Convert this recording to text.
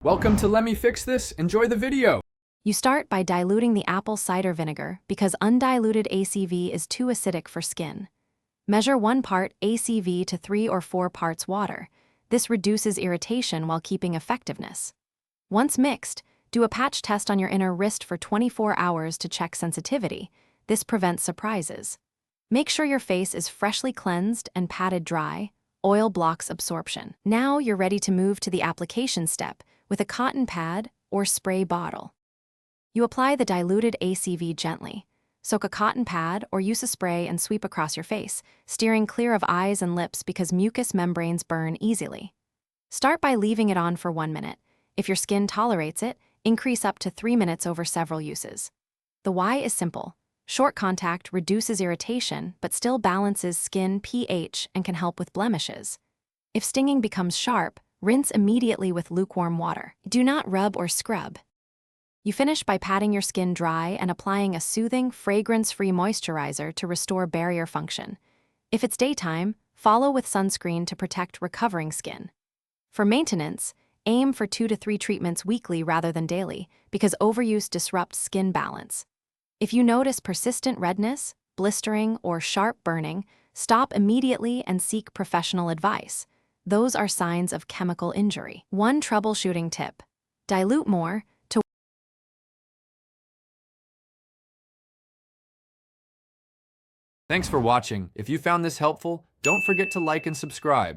Welcome to Let Me Fix This. Enjoy the video. You start by diluting the apple cider vinegar because undiluted ACV is too acidic for skin. Measure 1 part ACV to 3 or 4 parts water. This reduces irritation while keeping effectiveness. Once mixed, do a patch test on your inner wrist for 24 hours to check sensitivity. This prevents surprises. Make sure your face is freshly cleansed and patted dry. Oil blocks absorption. Now you're ready to move to the application step with a cotton pad or spray bottle. You apply the diluted ACV gently. Soak a cotton pad or use a spray and sweep across your face, steering clear of eyes and lips because mucous membranes burn easily. Start by leaving it on for 1 minute. If your skin tolerates it, increase up to 3 minutes over several uses. The why is simple. Short contact reduces irritation but still balances skin pH and can help with blemishes. If stinging becomes sharp, rinse immediately with lukewarm water. Do not rub or scrub. You finish by patting your skin dry and applying a soothing, fragrance-free moisturizer to restore barrier function. If it's daytime, follow with sunscreen to protect recovering skin. For maintenance, aim for 2 to 3 treatments weekly rather than daily because overuse disrupts skin balance. If you notice persistent redness, blistering, or sharp burning, stop immediately and seek professional advice. Those are signs of chemical injury. One troubleshooting tip: dilute more to Thanks for watching. If you found this helpful, don't forget to like and subscribe.